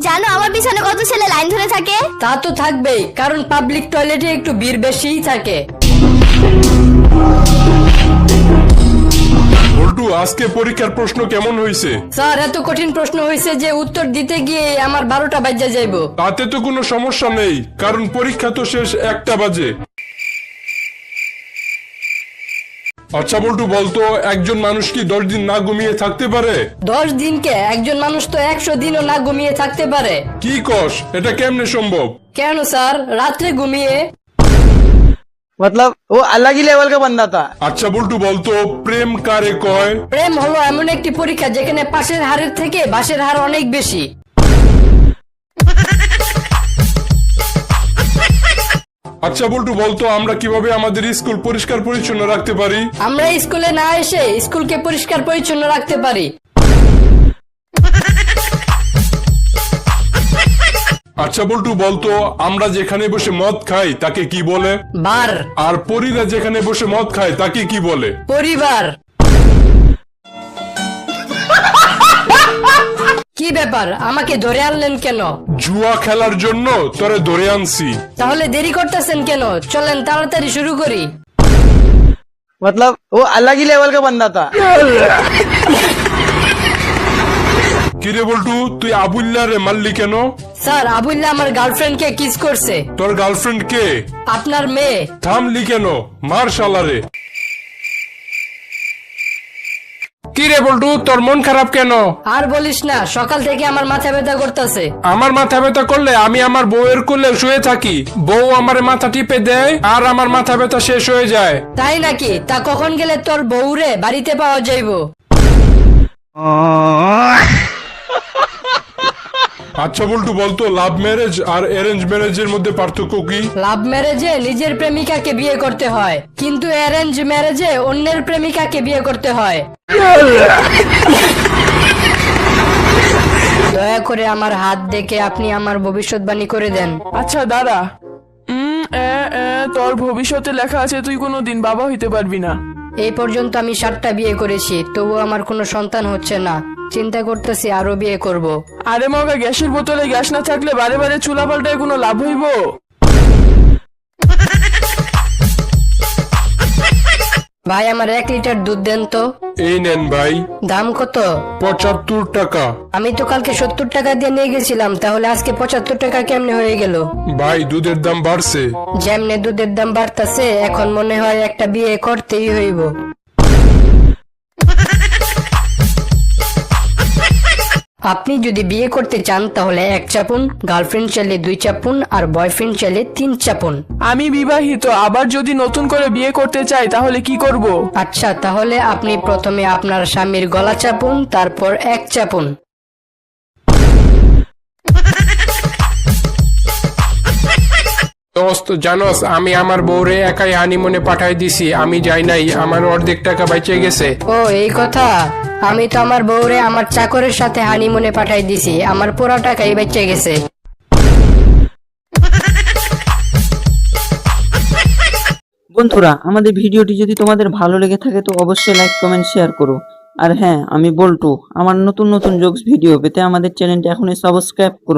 জানো আমার পিছনে কত ছেলে লাইন ধরে থাকে? তা তো থাকবেই, কারণ পাবলিক টয়লেটে একটু ভিড় বেশিই থাকে। বল্টু, আজকে পরীক্ষার প্রশ্ন কেমন হয়েছে? স্যার, এত কঠিন প্রশ্ন হয়েছে যে উত্তর দিতে গিয়ে আমার 12টা বাজে যাইবো। তাতে তো কোনো সমস্যা নেই, কারণ পরীক্ষা তো শেষ 1টা বাজে। আচ্ছা বল্টু, বলতো একজন মানুষ কি 10 দিন না ঘুমিয়ে থাকতে পারে? 10 দিনকে? একজন মানুষ তো 100 দিনও না ঘুমিয়ে থাকতে পারে। কি কস, এটা কেমনে সম্ভব? কেন স্যার, রাত্রে ঘুমিয়ে। मतलब वो अलग ही लेवल का बंदा था। আচ্ছা বল্টু, বলতো প্রেম কারে কয়? প্রেম হলো এমন একটি পরীক্ষা যেখানে পাশের হারের থেকে বাসের হার অনেক বেশি। আচ্ছা বল্টু, বলতো আমরা কিভাবে আমাদের স্কুল পরিষ্কার পরিচ্ছন্ন রাখতে পারি? আমরা স্কুলে না এসে স্কুলকে পরিষ্কার পরিচ্ছন্ন রাখতে পারি। আচ্ছা বল্টু, বলতো আমরা যেখানে বসে মদ খাই তাকে কি বলে? বার। আর পরীরা যেখানে বসে মদ খায় তাকে কি বলে? পরিবার। কি ব্যাপার, আমাকে ধরে আনলেন কেন? জুয়া খেলার জন্য তোরে ধরে আনছি। তাহলে দেরি করতেছেন কেন? চলেন তাড়াতাড়ি শুরু করি। मतलब वो अलग ही लेवल का बंदा था। কিরে বল্টু, তুই আবুল্লারে মারলি কেন? স্যার, আবুল্লাহ আমার গার্লফ্রেন্ডকে কিস করছে। তোর গার্লফ্রেন্ড কে? আপনার মেয়ে। থামলি কেন? মার শালারে। কিরে বল্টু, তোর মন খারাপ কেন? আর বলিস না, সকাল থেকে আমার মাথা ব্যথা করতেছে। আমার মাথা ব্যথা করলে আমি আমার বউয়ের কোলে শুয়ে থাকি, বউ আমার মাথা টিপে দেয় আর আমার মাথা ব্যথা শেষ হয়ে যায়। তাই নাকি? তা কখন গেলে তোর বউরে বাড়িতে পাওয়া যাইব? আচ্ছা বল্টু, বলতো লাভ ম্যারেজ আর অ্যারেঞ্জ ম্যারেজের মধ্যে পার্থক্য কি? লাভ ম্যারেজে নিজের প্রেমিকাকে বিয়ে করতে হয়, কিন্তু অ্যারেঞ্জ ম্যারেজে অন্যের প্রেমিকাকে বিয়ে করতে হয়। দয়া করে আমার হাত দেখে আপনি আমার ভবিষ্যৎবাণী করে দেন। আচ্ছা দাঁড়া, তোর ভবিষ্যতে লেখা আছে তুই কোনোদিন বাবা হইতে পারবি না। এই পর্যন্ত আমি 7টা বিয়ে করেছি, তবু আমার কোনো সন্তান হচ্ছে না। চিন্তা করতেছি আরো বিয়ে করব। আরে মগা, গ্যাসের বোতলে গ্যাস না থাকলে বারে বারে চুলা পাল্টায় কোনো লাভ হইব? ভাই, আমার 1 লিটার দুধ দেন তো। এই নেন ভাই। দাম কত? 75 টাকা। আমি তো কালকে 70 টাকা দিয়ে নিয়ে গেছিলাম, তাহলে আজকে 75 টাকা কেমনে হয়ে গেল? ভাই, দুধের দাম বাড়ছে। যেমনে দুধের দাম বাড়তাছে, এখন মনে হয় একটা বিয়ে করতেই হইব। আপনি যদি বিয়ে করতে চান তাহলে 1 চাপুন, গার্লফ্রেন্ড চাইলে 2 চাপুন, আর বয়ফ্রেন্ড চাইলে 3 চাপুন। আমি বিবাহিত, আবার যদি নতুন করে বিয়ে করতে চাই তাহলে কি করব? আচ্ছা, তাহলে আপনি প্রথমে আপনার স্বামীর গলা চাপুন, তারপর 1 চাপুন। দোস্ত, জানোস আমি আমার বউরে একাই হানিমুনে পাঠাই দিছি, আমি যাই নাই, আমার অর্ধেক টাকা বেঁচে গেছে। ও এই কথা। আমি তো আমার বউরে আমার চাকরের সাথে হানিমুনে পাঠাই দিছি, আমার পুরো টাকাই বেঁচে গেছে। বন্ধুরা, আমাদের ভিডিওটি যদি তোমাদের ভালো লেগে থাকে তো অবশ্যই লাইক, কমেন্ট, শেয়ার করো। আর হ্যাঁ, আমি বল্টু, আমার নতুন নতুন জোকস ভিডিও পেতে আমাদের চ্যানেলটি এখনই সাবস্ক্রাইব করুন।